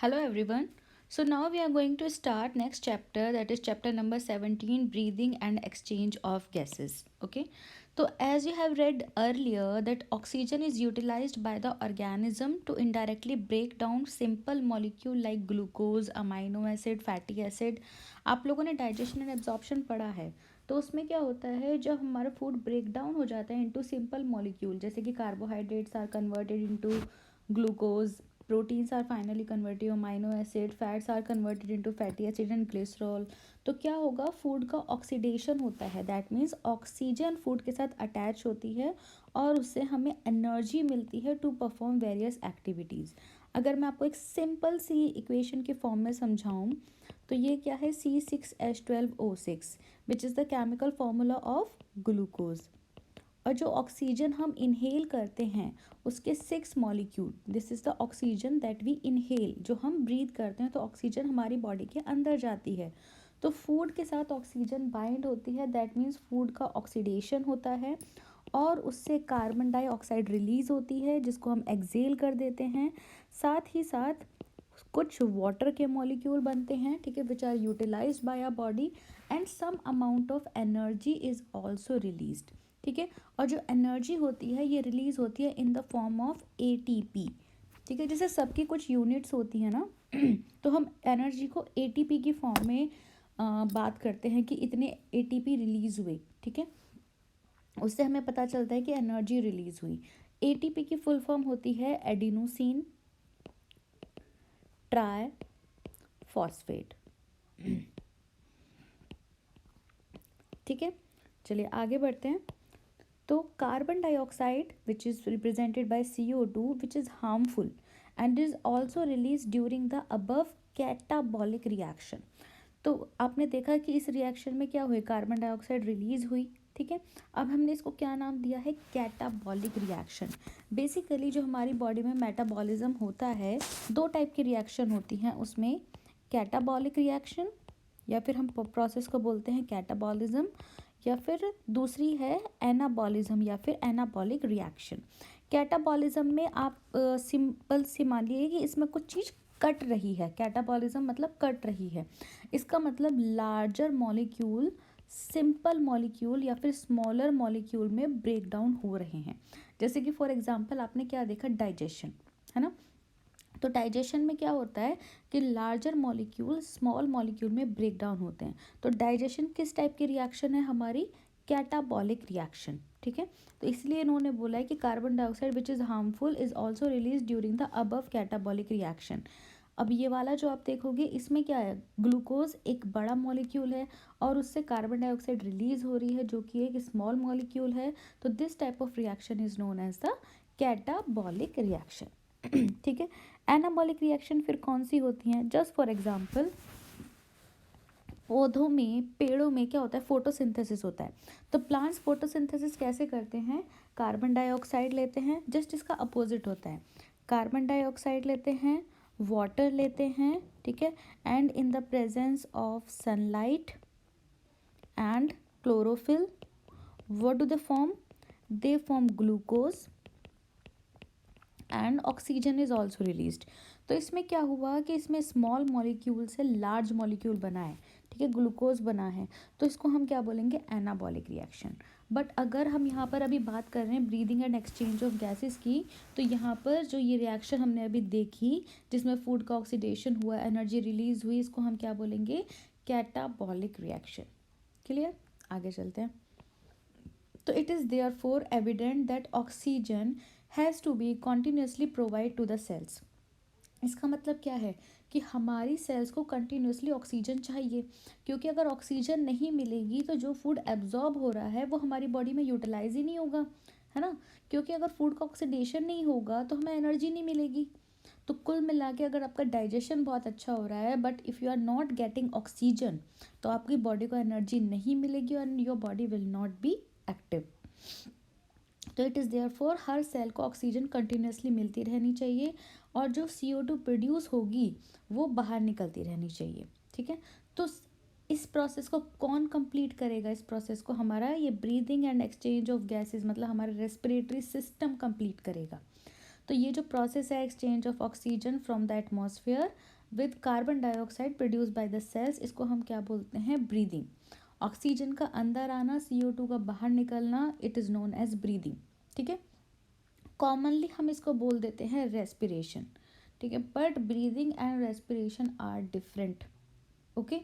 Hello everyone. So now we are going to start next chapter, that is chapter number 17, breathing and exchange of gases. Okay. So as you have read earlier that oxygen is utilized by the organism to indirectly break down simple molecule like glucose, amino acid, fatty acid. आप लोगों ने digestion and absorption पढ़ा है, तो उसमें क्या होता है जब हमारा फूड ब्रेक डाउन हो जाता है इनटू सिंपल मॉलिक्यूल, जैसे कि carbohydrates are converted into glucose, proteins are finally converted to amino acid, fats are converted into fatty acid and glycerol. तो क्या होगा, फूड का ऑक्सीडेशन होता है, दैट मीन्स ऑक्सीजन फूड के साथ अटैच होती है और उससे हमें एनर्जी मिलती है टू परफॉर्म वेरियस एक्टिविटीज़. अगर मैं आपको एक सिंपल सी इक्वेशन के फॉर्म में समझाऊँ तो ये क्या है, C6H12O6 which is the chemical formula of glucose. और जो ऑक्सीजन हम इनहेल करते हैं उसके 6 molecule, this is the oxygen that we inhale, जो हम ब्रीथ करते हैं तो ऑक्सीजन हमारी बॉडी के अंदर जाती है. तो फूड के साथ ऑक्सीजन बाइंड होती है, दैट मीन्स फूड का ऑक्सीडेशन होता है और उससे कार्बन डाइऑक्साइड रिलीज़ होती है जिसको हम एक्सेल कर देते हैं. साथ ही साथ कुछ वाटर के मॉलिक्यूल बनते हैं, ठीक है, which are utilised by our body and some amount of energy is also released. ठीक है, और जो एनर्जी होती है ये रिलीज़ होती है in the form of ATP. ठीक है, जैसे सबकी कुछ यूनिट्स होती हैं ना तो हम एनर्जी को ATP की फॉर्म में बात करते हैं कि इतने ATP रिलीज़ हुए. ठीक है, उससे हमें पता चलता है कि एनर्जी रिलीज़ हुई. ATP की फुल फॉर्म होती है एडिनोसिन ट्राई फॉस्फेट. ठीक है, चलिए आगे बढ़ते हैं. तो carbon dioxide which is represented by CO2 which is harmful and is also release during the above catabolic reaction. तो आपने देखा कि इस रिएक्शन में क्या हुई, कार्बन डाइऑक्साइड रिलीज हुई. ठीक है, अब हमने इसको क्या नाम दिया है, कैटाबॉलिक रिएक्शन. बेसिकली जो हमारी बॉडी में मेटाबॉलिज्म होता है, दो टाइप की रिएक्शन होती हैं उसमें, कैटाबॉलिक रिएक्शन या फिर हम प्रोसेस को बोलते हैं कैटाबॉलिज्म, या फिर दूसरी है एनाबॉलिज्म या फिर एनाबॉलिक रिएक्शन. कैटाबॉलिज्म में आप सिंपल सी मान लीजिए कि इसमें कुछ चीज़ कट रही है, कैटाबॉलिज्म मतलब कट रही है. इसका मतलब लार्जर मॉलिक्यूल सिंपल मॉलिक्यूल या फिर स्मॉलर मॉलिक्यूल में ब्रेक डाउन हो रहे हैं. जैसे कि फॉर एग्जांपल आपने क्या देखा, डाइजेशन, है ना. तो डाइजेशन में क्या होता है कि लार्जर मॉलिक्यूल स्मॉल मॉलिक्यूल में ब्रेक डाउन होते हैं. तो डाइजेशन किस टाइप की रिएक्शन है हमारी, कैटाबॉलिक रिएक्शन. ठीक है, तो इसलिए इन्होंने बोला है कि carbon dioxide which is harmful is also release during the above catabolic reaction. अब ये वाला जो आप देखोगे इसमें क्या है, ग्लूकोज एक बड़ा मॉलिक्यूल है और उससे कार्बन डाइऑक्साइड रिलीज हो रही है जो कि एक स्मॉल मॉलिक्यूल है. तो this type of reaction is known as the catabolic reaction. ठीक है, एनाबॉलिक रिएक्शन फिर कौन सी होती हैं, जस्ट फॉर एग्जांपल पौधों में, पेड़ों में क्या होता है, फोटोसिंथेसिस होता है. तो प्लांट्स फोटोसिंथेसिस कैसे करते हैं, कार्बन डाइऑक्साइड लेते हैं, जस्ट इसका अपोजिट होता है, कार्बन डाइऑक्साइड लेते हैं, वाटर लेते हैं, ठीक है, and in the presence of sunlight and chlorophyll what do they form, they form glucose and oxygen is also released. तो इसमें क्या हुआ कि इसमें स्मॉल मॉलिक्यूल से लार्ज मॉलिक्यूल बना है, ठीक है, ग्लूकोज बना है, तो इसको हम क्या बोलेंगे, एनाबॉलिक रिएक्शन. बट अगर हम यहाँ पर अभी बात कर रहे हैं breathing and exchange of gases की, तो यहाँ पर जो ये रिएक्शन हमने अभी देखी जिसमें फूड का ऑक्सीडेशन हुआ, एनर्जी रिलीज हुई, इसको हम क्या बोलेंगे, कैटाबॉलिक रिएक्शन. क्लियर, आगे चलते हैं. तो it is therefore evident that oxygen has to be continuously provide to the cells. इसका मतलब क्या है कि हमारी सेल्स को कंटिन्यूसली ऑक्सीजन चाहिए, क्योंकि अगर ऑक्सीजन नहीं मिलेगी तो जो फूड एब्जॉर्ब हो रहा है वो हमारी बॉडी में यूटिलाइज ही नहीं होगा, है ना. क्योंकि अगर फूड का ऑक्सीडेशन नहीं होगा तो हमें एनर्जी नहीं मिलेगी. तो कुल मिला के अगर आपका डाइजेशन बहुत अच्छा हो रहा है but if you are not getting oxygen तो आपकी बॉडी को एनर्जी नहीं मिलेगी and your body will not be active. तो इट इज़ देयर फॉर हर सेल को ऑक्सीजन कंटिन्यूसली मिलती रहनी चाहिए और जो CO2 प्रोड्यूस होगी वो बाहर निकलती रहनी चाहिए. ठीक है, तो इस प्रोसेस को कौन कंप्लीट करेगा, इस प्रोसेस को हमारा ये breathing and exchange of gases मतलब हमारा रेस्पिरेटरी सिस्टम कंप्लीट करेगा. तो ये जो प्रोसेस है exchange of oxygen from the atmosphere with carbon dioxide produce by the cells, इसको हम क्या बोलते हैं? ब्रीदिंग। ऑक्सीजन का अंदर आना, CO2 का बाहर निकलना, it is known as breathing. ठीक है, कॉमनली हम इसको बोल देते हैं रेस्पिरेशन। ठीक है, but breathing and respiration are different. Okay,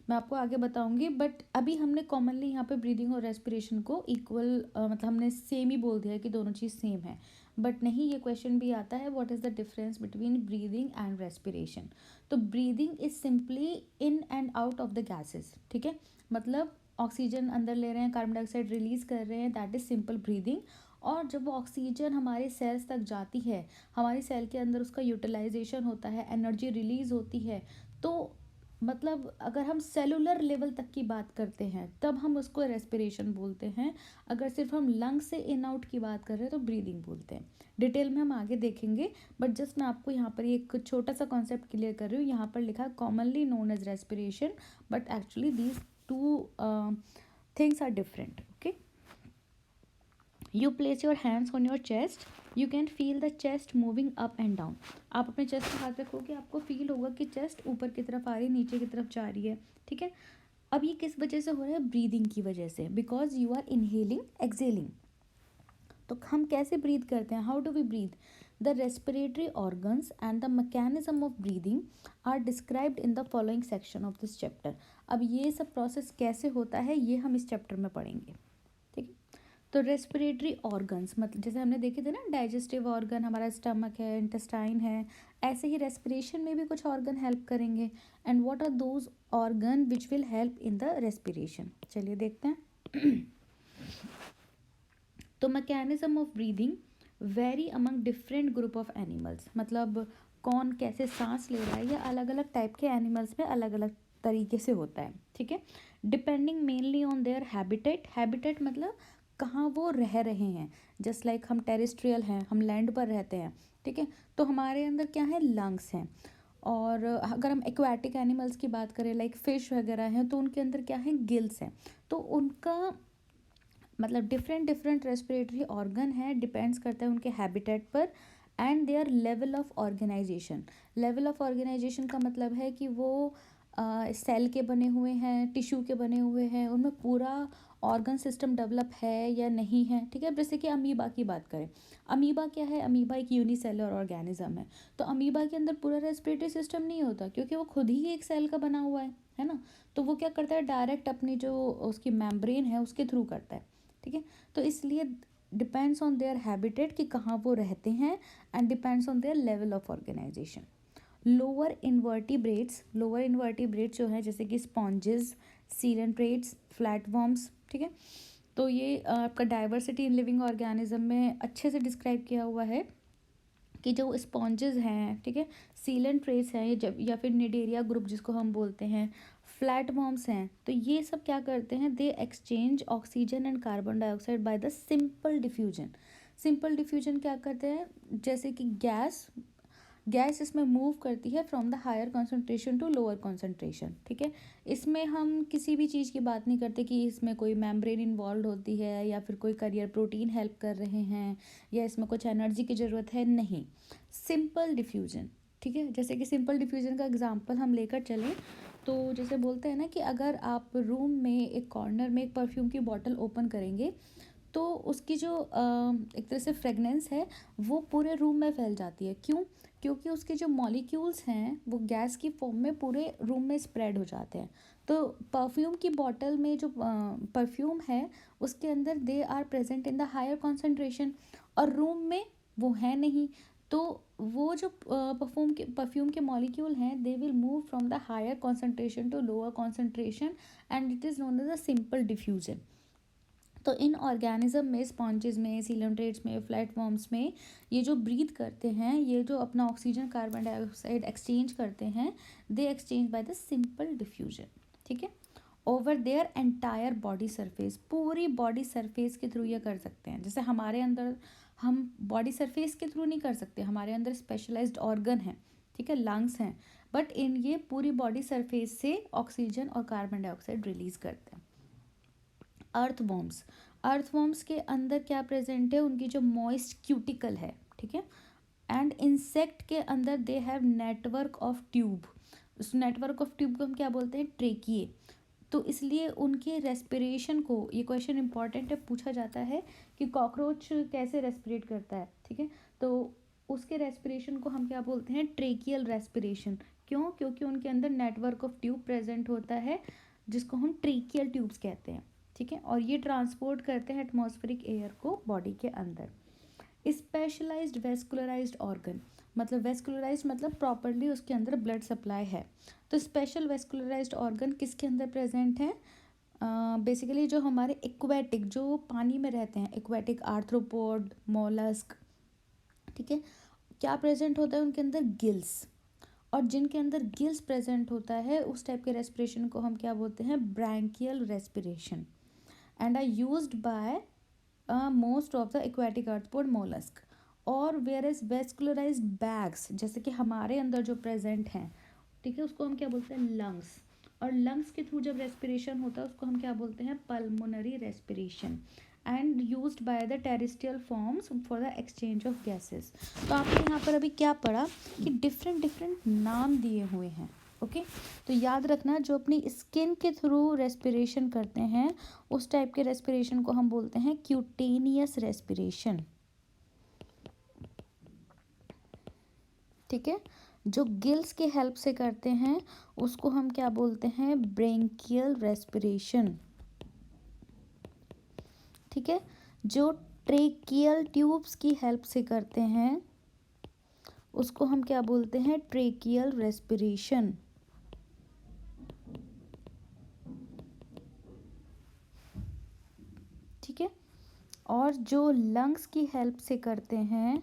मैं आपको आगे बताऊंगी, बट अभी हमने कॉमनली यहाँ पे ब्रीदिंग और रेस्पिरेशन को इक्वल मतलब हमने सेम ही बोल दिया है कि दोनों चीज़ सेम है, बट नहीं, ये क्वेश्चन भी आता है what is the difference between breathing and respiration. तो breathing is simply in and out of the gases. ठीक है, मतलब ऑक्सीजन अंदर ले रहे हैं, कार्बन डाइऑक्साइड रिलीज कर रहे हैं, दैट इज सिंपल ब्रीदिंग। और जब वो ऑक्सीजन हमारे सेल्स तक जाती है, हमारी सेल के अंदर उसका यूटिलाइजेशन होता है, एनर्जी रिलीज होती है, तो मतलब अगर हम सेलुलर लेवल तक की बात करते हैं तब हम उसको रेस्पिरेशन बोलते हैं। अगर सिर्फ हम लंग से इन आउट की बात कर रहे हैं तो ब्रीदिंग बोलते हैं। डिटेल में हम आगे देखेंगे, बट जस्ट मैं आपको यहाँ पर एक छोटा सा कॉन्सेप्ट क्लियर कर रही हूँ। यहाँ पर लिखा commonly known as respiration, but actually these two things are different. Okay, you place your hands on your chest, you can feel the chest moving up and down. आप अपने चेस्ट पर हाथ रखोगे, आपको फील होगा कि चेस्ट ऊपर की तरफ आ रही है, नीचे की तरफ जा रही है। ठीक है, अब ये किस वजह से हो रहा है? ब्रीदिंग की वजह से, because you are inhaling exhaling. तो हम कैसे ब्रीथ करते हैं? How do we breathe? The respiratory organs and the mechanism of breathing are described in the following section of this chapter. अब ये सब प्रोसेस कैसे होता है ये हम इस चैप्टर में पढ़ेंगे। ठीक है, तो रेस्पिरेटरी ऑर्गन्स मतलब जैसे हमने देखे थे ना, डाइजेस्टिव ऑर्गन हमारा स्टमक है, इंटेस्टाइन है, ऐसे ही रेस्पिरेशन में भी कुछ ऑर्गन हेल्प करेंगे। And what are those organ which will help in the respiration? चलिए देखते हैं। तो mechanism of breathing very among different group of animals, मतलब कौन कैसे सांस ले रहा है, ये अलग अलग टाइप के एनिमल्स में अलग अलग तरीके से होता है। ठीक है, depending mainly on their habitat. Habitat मतलब कहाँ वो रह रहे हैं। जस्ट लाइक हम टेरेस्ट्रियल हैं, हम लैंड पर रहते हैं। ठीक है, तो हमारे अंदर क्या है? लंग्स हैं। और अगर हम एक्वाटिक एनिमल्स की बात करें लाइक फिश वगैरह हैं, तो उनके अंदर क्या है? गिल्स हैं। तो उनका मतलब डिफरेंट डिफरेंट रेस्पिरेटरी ऑर्गन है, डिपेंड्स करता है उनके हैबिटेट पर and their level of organisation. Level of organisation का मतलब है कि वो सेल के बने हुए हैं, टिश्यू के बने हुए हैं, उनमें पूरा ऑर्गन सिस्टम डेवलप है या नहीं है। ठीक है, जैसे कि अमीबा की बात करें, अमीबा क्या है? अमीबा एक यूनिसेलर ऑर्गेनिज्म है। तो अमीबा के अंदर पूरा रेस्पिरेटरी सिस्टम नहीं होता, क्योंकि वो खुद ही एक सेल का बना हुआ है ना। तो वो क्या करता है? डायरेक्ट अपनी जो उसकी मेम्ब्रेन है उसके थ्रू करता है। ठीक है, तो इसलिए डिपेंड्स ऑन देयर हैबिटेट कि कहाँ वो रहते हैं, and depends on their level of organisation. Lower invertebrates जो है जैसे कि स्पॉन्जेस, सीलेंट्रेट्स, फ्लैटवर्म्स। ठीक है, तो ये आपका डाइवर्सिटी इन लिविंग ऑर्गेनिज्म में अच्छे से डिस्क्राइब किया हुआ है कि जो स्पॉन्जेस हैं, ठीक है, सीलेंट्रेट्स हैं, ये जब या फिर निडेरिया ग्रुप जिसको हम बोलते हैं, फ्लैट वर्म्स हैं, तो ये सब क्या करते हैं? दे exchange oxygen and carbon dioxide by the simple diffusion. Simple diffusion क्या करते हैं? जैसे कि गैस गैस इसमें मूव करती है from the higher concentration to lower concentration. ठीक है, इसमें हम किसी भी चीज़ की बात नहीं करते कि इसमें कोई मेम्ब्रेन इन्वॉल्व होती है या फिर कोई करियर प्रोटीन हेल्प कर रहे हैं या इसमें कुछ एनर्जी की ज़रूरत है, नहीं, सिंपल डिफ्यूजन। ठीक है, जैसे कि सिंपल डिफ्यूजन का एग्जांपल हम लेकर चलें तो जैसे बोलते हैं ना कि अगर आप रूम में एक कॉर्नर में एक परफ्यूम की बॉटल ओपन करेंगे तो उसकी जो एक तरह से फ्रेगनेंस है वो पूरे रूम में फैल जाती है। क्यों? क्योंकि उसके जो मॉलिक्यूल्स हैं वो गैस की फॉर्म में पूरे रूम में स्प्रेड हो जाते हैं। तो परफ्यूम की बॉटल में जो परफ्यूम है उसके अंदर they are present in the higher concentration, और रूम में वो है नहीं। तो वो जो परफ्यूम के मॉलिक्यूल हैं they will move from the higher concentration to lower concentration, and it is known as a simple diffusion. तो इन ऑर्गेनिज्म में, स्पॉन्जेस में, सीलेंट्रेट्स में, फ्लैटवर्म्स में, ये जो ब्रीथ करते हैं, ये जो अपना ऑक्सीजन कार्बन डाइऑक्साइड एक्सचेंज करते हैं, दे exchange by the simple diffusion. ठीक है, over their entire body surface, पूरी बॉडी सरफेस के थ्रू ये कर सकते हैं। जैसे हमारे अंदर हम बॉडी सरफेस के थ्रू नहीं कर सकते, हमारे अंदर स्पेशलाइज्ड ऑर्गन है, ठीक है, लंग्स हैं, बट इन ये पूरी बॉडी सरफेस से ऑक्सीजन और कार्बन डाइऑक्साइड रिलीज करते हैं। अर्थवॉर्म्स के अंदर क्या प्रेजेंट है? उनकी जो मॉइस्ट क्यूटिकल है, ठीक है, एंड इंसेक्ट के अंदर they have network of tube, उस नेटवर्क ऑफ ट्यूब को हम क्या बोलते हैं, ट्रेकिए। तो इसलिए उनके रेस्पिरेशन को, ये क्वेश्चन इंपॉर्टेंट है, पूछा जाता है कि कॉकरोच कैसे रेस्पिरेट करता है, ठीक है, तो उसके रेस्पिरेशन को हम क्या बोलते हैं, ट्रेकियल रेस्पिरेशन। क्यों? क्योंकि उनके अंदर नेटवर्क ऑफ ट्यूब प्रेजेंट होता है जिसको हम ट्रेकियल ट्यूब्स कहते हैं, ठीक है, और ये ट्रांसपोर्ट करते हैं एटमॉस्फेरिक एयर को बॉडी के अंदर। स्पेशलाइज्ड वेस्कुलराइज्ड ऑर्गन, मतलब वेस्कुलराइज्ड मतलब प्रॉपरली उसके अंदर ब्लड सप्लाई है। तो स्पेशल वेस्कुलराइज्ड ऑर्गन किसके अंदर प्रेजेंट है, बेसिकली जो हमारे एक्वेटिक, जो पानी में रहते हैं, एक्वेटिक आर्थ्रोपोड, मोलस्क, ठीक है, क्या प्रेजेंट होता है उनके अंदर, गिल्स। और जिनके अंदर गिल्स प्रेजेंट होता है उस टाइप के रेस्पिरेशन को हम क्या बोलते हैं, branchial respiration, and are used by most of the aquatic arthropod mollusc. और वेयर इज वेस्कुलराइज्ड बैग्स, जैसे कि हमारे अंदर जो प्रेजेंट हैं, ठीक है, उसको हम क्या बोलते हैं, लंग्स। और लंग्स के थ्रू जब रेस्पिरेशन होता है उसको हम क्या बोलते हैं, pulmonary respiration, and used by the terrestrial forms for the exchange of gases. तो आपने यहाँ पर अभी क्या पढ़ा कि डिफरेंट डिफरेंट नाम दिए हुए हैं, ओके। तो याद रखना, जो अपनी स्किन के थ्रू रेस्पिरेशन करते हैं उस टाइप के रेस्पिरेशन को हम बोलते हैं क्यूटेनियस रेस्पिरेशन, ठीक है। जो गिल्स की हेल्प से करते हैं उसको हम क्या बोलते हैं, ब्रेंकियल रेस्पिरेशन, ठीक है। जो ट्रेकियल ट्यूब्स की हेल्प से करते हैं उसको हम क्या बोलते हैं, ट्रेकियल रेस्पिरेशन, ठीक है। और जो लंग्स की हेल्प से करते हैं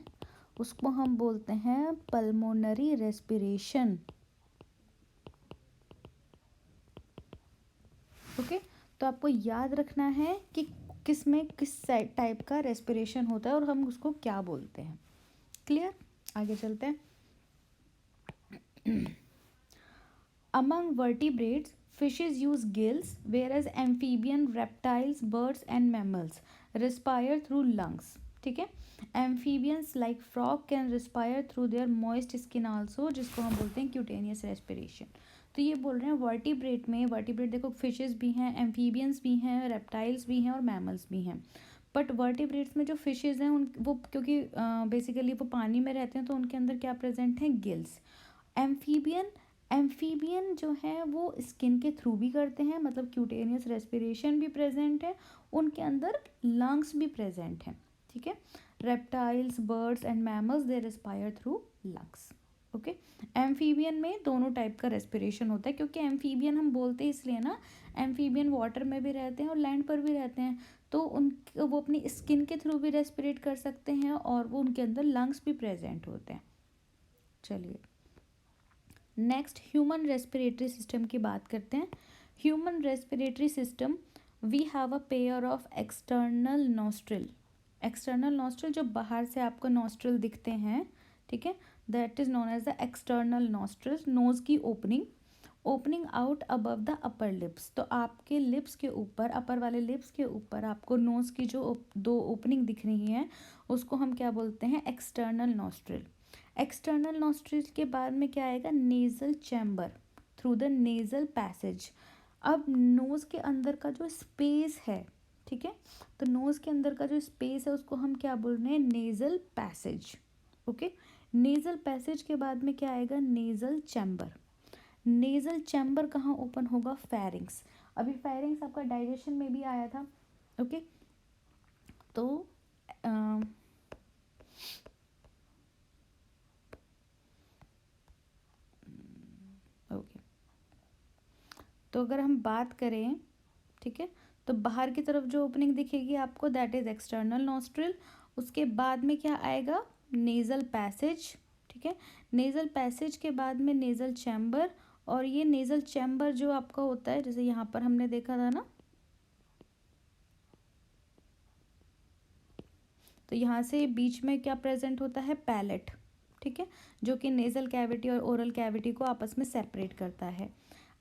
उसको हम बोलते हैं पल्मोनरी रेस्पिरेशन, ओके। तो आपको याद रखना है कि किस में किस टाइप का रेस्पिरेशन होता है और हम उसको क्या बोलते हैं। क्लियर? आगे चलते हैं। Among vertebrates, fishes use gills, whereas amphibian, reptiles, birds and mammals respire through lungs. ठीक है, amphibians like frog can respire through their moist skin also, जिसको हम बोलते हैं cutaneous respiration. तो ये बोल रहे हैं वर्टिब्रेट में, वर्टिब्रेट देखो फिशेस भी हैं, एम्फीबियंस भी हैं, रेप्टाइल्स भी हैं और मैमल्स भी हैं। बट वर्टिब्रेट्स में जो फिशेस हैं उन वो क्योंकि बेसिकली वो पानी में रहते हैं तो उनके अंदर क्या प्रेजेंट हैं, गिल्स। एम्फीबियन, एम्फीबियन जो है वो स्किन के थ्रू भी करते हैं, मतलब क्यूटेनियस रेस्पिरेशन भी प्रेजेंट है, उनके अंदर लंग्स भी प्रेजेंट हैं, ठीक है। Reptiles, birds and mammals they respire through lungs, okay. Amphibian में दोनों टाइप का रेस्पिरेशन होता है, क्योंकि एम्फीबियन हम बोलते हैं इसलिए ना, एम्फीबियन वाटर में भी रहते हैं और लैंड पर भी रहते हैं, तो उन वो अपनी स्किन के थ्रू भी रेस्पिरेट कर सकते हैं और वो उनके अंदर लंग्स भी प्रेजेंट होते हैं। चलिए नेक्स्ट ह्यूमन रेस्पिरेटरी सिस्टम की बात करते हैं। Human respiratory system, we have a pair of external nostril, external nostril जो बाहर से आपको नॉस्ट्रिल दिखते हैं, ठीक है, that is known as the external nostrils. Nose की opening, opening out above the upper lips, तो आपके लिप्स के ऊपर, अपर वाले लिप्स के ऊपर आपको नोज की जो दो ओपनिंग दिख रही हैं उसको हम क्या बोलते हैं, एक्सटर्नल नॉस्ट्रिल। एक्सटर्नल नॉस्ट्रिल के बाद में क्या आएगा, nasal chamber through the nasal passage. अब नोज के अंदर का जो स्पेस है, ठीक है, तो नोज के अंदर का जो स्पेस है उसको हम क्या बोल रहे हैं, nasal passage, okay. Nasal passage के बाद में क्या आएगा, नेजल चैम्बर। नेजल चैम्बर कहाँ ओपन होगा, फेरिंग्स। अभी फेरिंग्स आपका डाइजेशन में भी आया था, ओके। तो ओके, तो अगर हम बात करें, ठीक है, तो बाहर की तरफ जो ओपनिंग दिखेगी आपको दैट इज एक्सटर्नल नॉस्ट्रिल। उसके बाद में क्या आएगा, नेजल पैसेज, ठीक है। नेजल पैसेज के बाद में नेजल चैम्बर, और ये नेजल चैम्बर जो आपका होता है, जैसे यहाँ पर हमने देखा था ना, तो यहाँ से बीच में क्या प्रेजेंट होता है, पैलेट, ठीक है, जो कि नेजल कैविटी और ओरल कैविटी को आपस में सेपरेट करता है।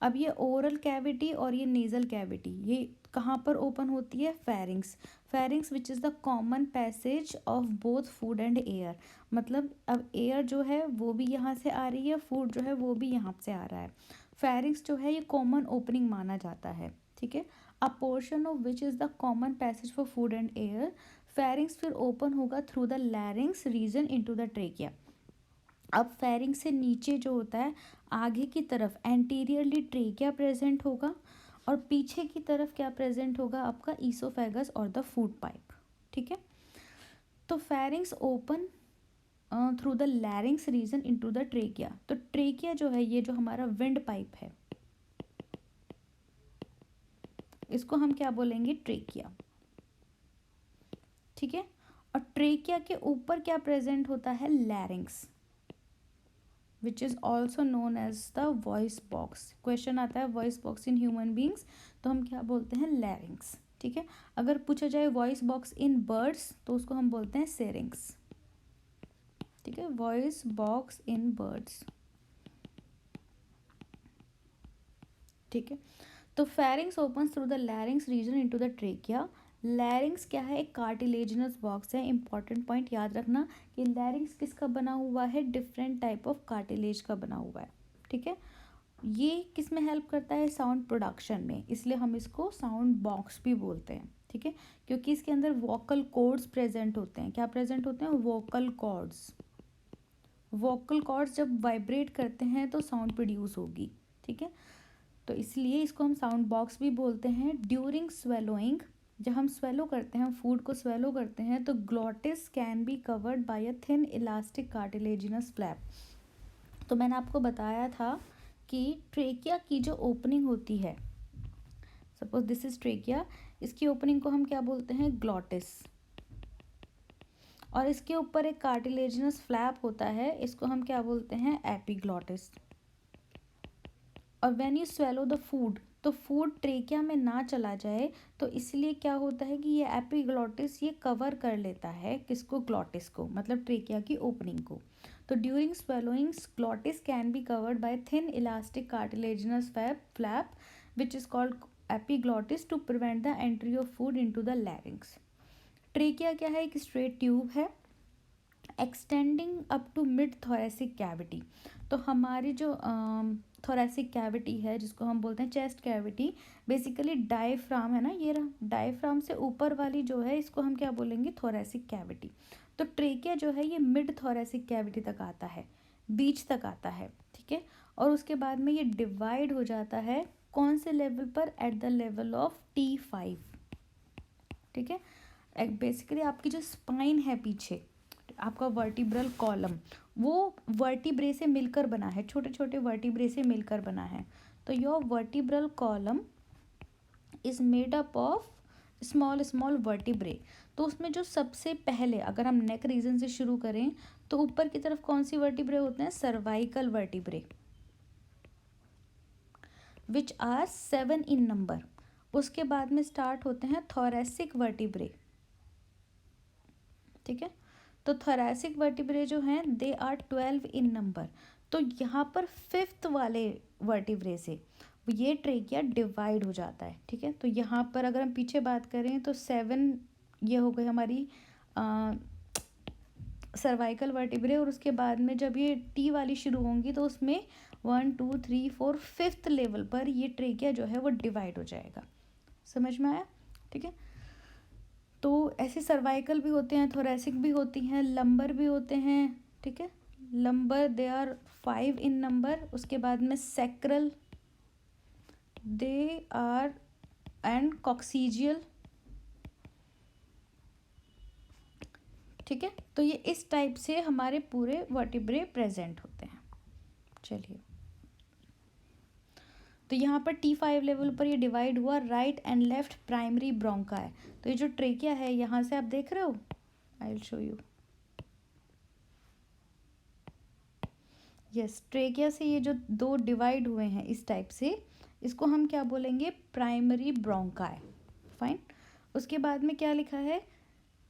अब ये ओरल कैविटी और ये नेज़ल कैविटी ये कहाँ पर ओपन होती है? Pharynx. Pharynx which is the common passage of both food and air. मतलब अब एयर जो है वो भी यहाँ से आ रही है, फूड जो है वो भी यहाँ से आ रहा है। फेरिंग्स जो है ये कॉमन ओपनिंग माना जाता है, ठीक है। A portion of which is the common passage for food and air. Pharynx फिर ओपन होगा through the larynx region into the trachea. अब फेरिंग से नीचे जो होता है आगे की तरफ एंटीरियरली ट्रेकिया प्रेजेंट होगा, और पीछे की तरफ क्या प्रेजेंट होगा? आपका ईसोफेगस और द फूड पाइप, ठीक है। तो pharynx open through the larynx region into the trachea. तो ट्रेकिया जो है ये जो हमारा विंड पाइप है, इसको हम क्या बोलेंगे? ट्रेकिया, ठीक है। और ट्रेकिया के ऊपर क्या प्रेजेंट होता है? Larynx, which is also known as the voice box. Question आता है voice box in human beings, तो हम क्या बोलते हैं? लैरिंग्स, ठीक है। अगर पूछा जाए वॉइस बॉक्स इन बर्ड्स तो उसको हम बोलते हैं सेरिंग्स, ठीक है। वॉइस बॉक्स इन बर्ड्स, ठीक है। तो pharynx open through the larynx region into the trachea. Larynx क्या है? एक कार्टिलेजिनस बॉक्स है। इंपॉर्टेंट पॉइंट याद रखना कि लैरिंग्स किसका बना हुआ है? डिफरेंट टाइप ऑफ कार्टिलेज का बना हुआ है, ठीक है। ये किस में हेल्प करता है? साउंड प्रोडक्शन में, इसलिए हम इसको साउंड बॉक्स भी बोलते हैं, ठीक है। क्योंकि इसके अंदर वोकल कॉर्ड्स प्रेजेंट होते हैं। क्या प्रेजेंट होते हैं? Vocal cords. वोकल कॉर्ड्स जब वाइब्रेट करते हैं तो साउंड प्रोड्यूस होगी, ठीक है। तो इसलिए इसको हम साउंड बॉक्स भी बोलते हैं। ड्यूरिंग स्वेलोइंग, जब हम स्वेलो करते हैं, फूड को स्वेलो करते हैं, तो glottis can be covered bye a thin elastic cartilaginous flap. तो मैंने आपको बताया था कि ट्रेकिया की जो ओपनिंग होती है, सपोज दिस इज ट्रेकिया, इसकी ओपनिंग को हम क्या बोलते हैं? ग्लॉटिस। और इसके ऊपर एक कार्टिलेजिनस फ्लैप होता है, इसको हम क्या बोलते हैं? एपिग्लॉटिस। और when you swallow the food, तो फूड ट्रेकिया में ना चला जाए, तो इसलिए क्या होता है कि ये एपिग्लॉटिस ये कवर कर लेता है किसको? ग्लॉटिस को, मतलब ट्रेकिया की ओपनिंग को। तो during swallowing glottis can be covered by thin elastic cartilaginous flap which is called epiglottis to prevent the entry of food into the larynx. Trachea क्या है? एक स्ट्रेट ट्यूब है extending up to mid thoracic cavity. तो हमारी जो thoracic cavity है, जिसको हम बोलते हैं चेस्ट कैविटी, बेसिकली डायफ्राम है ना, ये रहा डायफ्राम से ऊपर वाली जो है, इसको हम क्या बोलेंगे? Thoracic cavity. तो ट्रेकिया जो है ये मिड थोरेसिक कैविटी तक आता है, बीच तक आता है, ठीक है। और उसके बाद में ये डिवाइड हो जाता है कौन से लेवल पर? At the level of T5, ठीक है। बेसिकली आपकी जो स्पाइन है पीछे, आपका वर्टिब्रल कॉलम, वो वर्टिब्रे से मिलकर बना है, छोटे छोटे वर्टिब्रे से मिलकर बना है। तो your vertebral column is made up of small small vertebrae. तो उसमें जो सबसे पहले, अगर हम नेक रीजन से शुरू करें, तो ऊपर की तरफ कौन सी वर्टिब्रे होते हैं? Cervical vertebrae, which are 7 in number. उसके बाद में स्टार्ट होते हैं थोरेसिक वर्टिब्रे, ठीक है। तो थोरेसिक वर्टिब्रे जो हैं दे आर 12 इन नंबर। तो यहाँ पर फिफ्थ वाले वर्टिब्रे से ये ट्रेकिया डिवाइड हो जाता है, ठीक है। तो यहाँ पर अगर हम पीछे बात करें तो 7 ये हो गई हमारी सर्वाइकल वर्टिब्रे, और उसके बाद में जब ये टी वाली शुरू होंगी तो उसमें 1 2 3 4 5th लेवल पर ये ट्रेकिया जो है वो डिवाइड हो जाएगा। समझ में आया? ठीक है। तो ऐसे सर्वाइकल भी होते हैं, थोरेसिक भी होती हैं, लंबर भी होते हैं, ठीक है। Lumbar they are 5 in number. उसके बाद में sacral they are and coccygeal, ठीक है। तो ये इस टाइप से हमारे पूरे वर्टिब्रे प्रेजेंट होते हैं। चलिए, तो यहाँ पर T5 लेवल पर ये डिवाइड हुआ, राइट एंड लेफ्ट प्राइमरी ब्रोंका है। तो ये जो ट्रेकिया है यहाँ से आप देख रहे हो, I will show you. Yes, trachea से ये जो दो डिवाइड हुए हैं इस टाइप से, इसको हम क्या बोलेंगे? Primary bronchi. फाइन। उसके बाद में क्या लिखा है?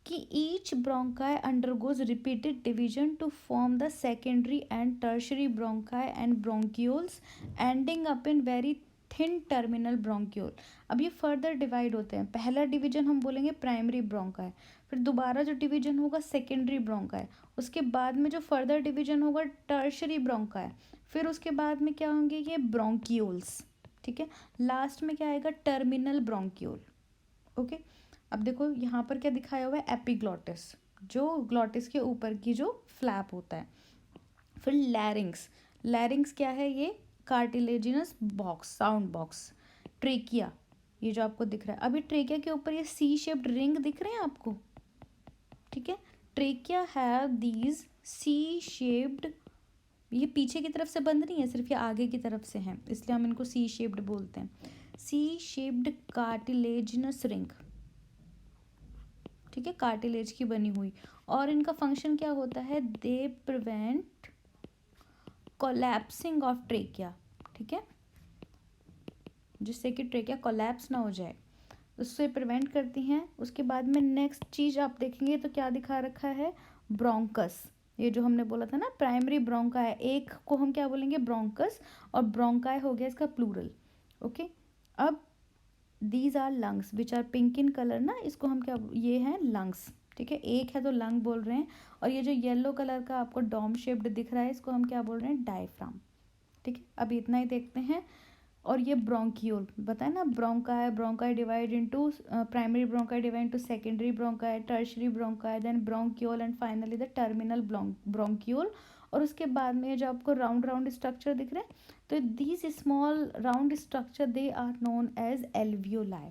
कि each bronchi undergoes repeated division to form the secondary and tertiary bronchi and bronchioles ending up in very thin terminal bronchiole. अब ये फर्दर डिवाइड होते हैं। पहला डिवीजन हम बोलेंगे प्राइमरी ब्रोंकाई, फिर दोबारा जो डिवीजन होगा सेकेंडरी ब्रोंकाई, उसके बाद में जो फर्दर डिवीजन होगा टर्शरी ब्रोंकाई, फिर उसके बाद में क्या होंगे ये ब्रोंक्यूल्स, ठीक है। लास्ट में क्या आएगा टर्मिनल ब्रोंक्यूल। ओके, अब देखो यहाँ पर क्या दिखाया हुआ है एपिग्लॉटिस, जो ग्लॉटिस के ऊपर की जो फ्लैप होता है। फिर लैरिंग्स, लैरिंग्स क्या है ये cartilaginous box, sound box. Trachea, ये जो आपको दिख रहा है, अभी ट्रेकिया के ऊपर ये सी शेप्ड रिंग दिख रहे हैं आपको, ठीक है। Trachea have these C shaped, ये पीछे की तरफ से बंद नहीं है, सिर्फ ये आगे की तरफ से हैं, इसलिए हम इनको सी शेप्ड बोलते हैं। सी शेप्ड कार्टिलेजिनस रिंग, ठीक है, कार्टिलेज की बनी हुई। और इनका फंक्शन क्या होता है, they prevent collapsing of trachea, ठीक है, जिससे कि ट्रेकिया कोलैप्स ना हो जाए, उससे प्रिवेंट करती हैं। उसके बाद में नेक्स्ट चीज़ आप देखेंगे तो क्या दिखा रखा है, ब्रोंकस। ये जो हमने बोला था ना प्राइमरी ब्रोंका है, एक को हम क्या बोलेंगे ब्रोंकस, और ब्रोंकाई हो गया इसका प्लूरल। ओके, अब these are lungs which are pink in colour ना, इसको हम क्या, ये हैं लंग्स, ठीक है, एक है तो लंग बोल रहे हैं। और ये जो येलो कलर का आपको डॉम शेप्ड दिख रहा है, इसको हम क्या बोल रहे हैं डायफ्राम, ठीक है। अब इतना ही देखते हैं। और ये ब्रोंक्यूल बताए ना, bronchi, bronchi divide into primary bronchi divide into secondary bronchi, tertiary bronchi, then bronchiole and finally the terminal bronchiole. और उसके बाद में जो आपको राउंड राउंड स्ट्रक्चर दिख रहे हैं, तो these small round structure they are known as alveoli,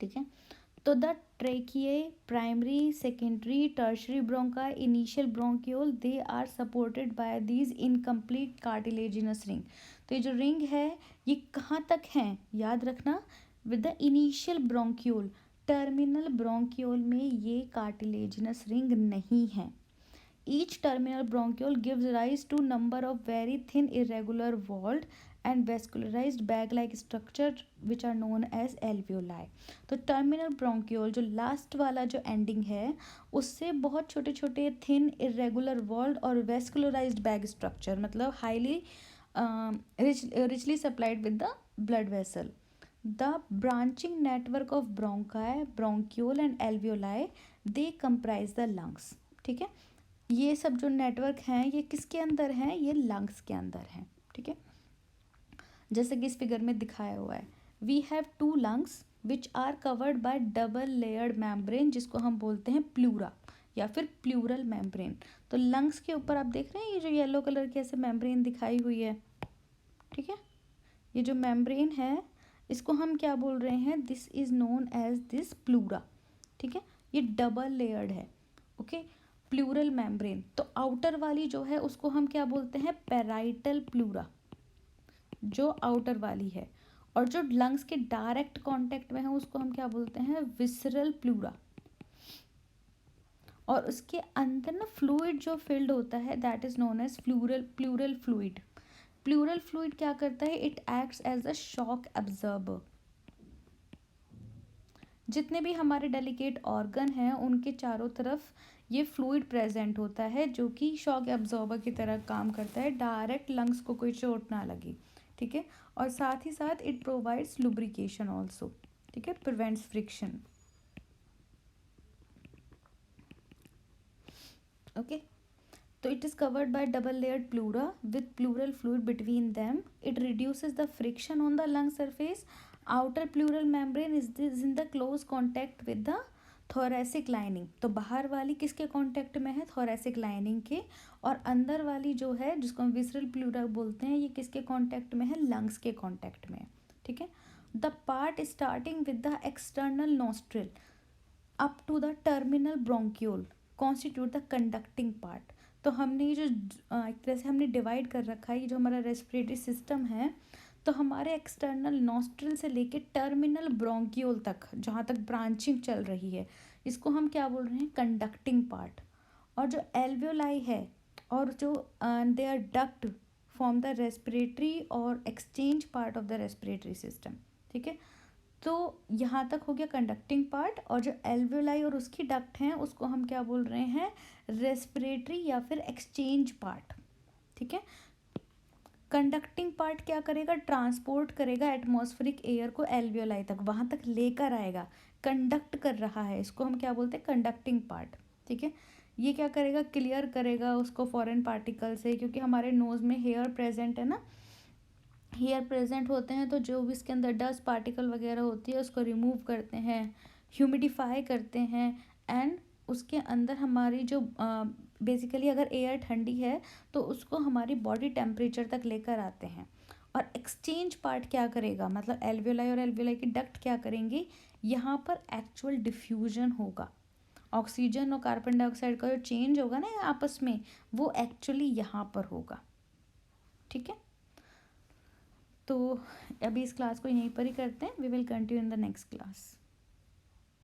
ठीक है। तो the trachea, primary, secondary, tertiary bronchi, initial bronchiole, they are supported by these incomplete cartilaginous ring. तो ये जो रिंग है ये कहाँ तक है याद रखना, with the initial bronchiole, terminal bronchiole में ये कार्टिलेजिनस रिंग नहीं है। Each terminal bronchiole gives rise to number of very thin irregular walled and vascularized bag-like structure which are known as alveoli। तो टर्मिनल ब्रोंक्यूल जो last वाला जो ending है उससे बहुत छोटे छोटे थिन इरेगुलर वॉल्ड और वेस्कुलराइज्ड बैग स्ट्रक्चर, मतलब highly richly supplied with the blood vessel। The branching network of bronchi, bronchiole and alveoli, they comprise the lungs, ठीक है। ये सब जो नेटवर्क हैं ये किसके अंदर हैं, ये लंग्स के अंदर हैं, ठीक है। जैसे कि इस फिगर में दिखाया हुआ है, we have two lungs which are covered by double layered membrane, जिसको हम बोलते हैं प्लूरा या फिर प्लूरल मेम्ब्रेन। तो लंग्स के ऊपर आप देख रहे हैं ये जो येलो कलर की ऐसे मेम्ब्रेन दिखाई हुई है, ठीक है। ये जो मेम्ब्रेन है इसको हम क्या बोल रहे हैं, this is known as this pleura, ठीक है। ये डबल लेयर्ड है, ओके, प्लूरल मेम्ब्रेन। तो आउटर वाली जो है उसको हम क्या बोलते हैं पेराइटल प्लूरा, जो आउटर वाली है। और जो लंग्स के डायरेक्ट कांटेक्ट में है उसको हम क्या बोलते हैं विसरल प्लूरा। और उसके अंदर ना फ्लूइड जो फिल्ड होता है that is known as pleural fluid. Pleural fluid क्या करता है, it acts as a shock absorber. जितने भी हमारे डेलिकेट ऑर्गन हैं उनके चारों तरफ ये फ्लूइड प्रेजेंट होता है जो कि शॉक एब्जॉर्बर की तरह काम करता है, डायरेक्ट लंग्स को कोई चोट ना लगे, ठीक है। और साथ ही साथ इट प्रोवाइड्स लुब्रिकेशन ऑल्सो, ठीक है, प्रिवेंट्स फ्रिक्शन, ओके। तो it is covered by double layered pleura with pleural fluid between them, it reduces the friction on the lung surface. Outer pleural membrane is in the close contact with the thoracic lining. तो बाहर वाली किसके contact में है, thoracic lining के। और अंदर वाली जो है जिसको हम विसरल प्लूरा बोलते हैं, ये किसके कांटेक्ट में है, लंग्स के कांटेक्ट में, ठीक है। The part starting with the external nostril up to the terminal bronchiole constitute the conducting part. तो हमने ये जो एक तरह से हमने डिवाइड कर रखा है, ये जो हमारा रेस्पिरेटरी सिस्टम है, तो हमारे एक्सटर्नल नॉस्ट्रिल से लेके टर्मिनल ब्रोंक्यूल तक जहाँ तक ब्रांचिंग चल रही है इसको हम क्या बोल रहे हैं कंडक्टिंग पार्ट। और जो एल्वियोलाई है और जो they are duct form the respiratory और exchange part of the respiratory system, ठीक है। तो यहाँ तक हो गया कंडक्टिंग पार्ट, और जो एल्वियोलाई और उसकी डक्ट हैं उसको हम क्या बोल रहे हैं, रेस्पिरेटरी या फिर एक्सचेंज पार्ट। ठीक है, कंडक्टिंग पार्ट क्या करेगा, ट्रांसपोर्ट करेगा एटमॉस्फेरिक एयर को एल्वियोलाई तक, वहाँ तक लेकर आएगा, कंडक्ट कर रहा है, इसको हम क्या बोलते हैं, कंडक्टिंग पार्ट। ठीक है, ये क्या करेगा, क्लियर करेगा उसको फॉरेन पार्टिकल से, क्योंकि हमारे नोज़ में हेयर प्रेजेंट है ना, हेयर प्रेजेंट होते हैं तो जो भी इसके अंदर डस्ट पार्टिकल वगैरह होती है उसको रिमूव करते हैं, ह्यूमिडिफाई करते हैं, एंड उसके अंदर हमारी जो बेसिकली अगर एयर ठंडी है तो उसको हमारी बॉडी टेम्परेचर तक लेकर आते हैं। और एक्सचेंज पार्ट क्या करेगा, मतलब एल्वियोलाई और एल्वियोलाई की डक्ट क्या करेंगी, यहाँ पर एक्चुअल डिफ्यूजन होगा, ऑक्सीजन और कार्बन डाइऑक्साइड का जो चेंज होगा ना आपस में, वो एक्चुअली यहाँ पर होगा। ठीक है, तो अभी इस क्लास को यहीं पर ही करते हैं, we will continue in the next class.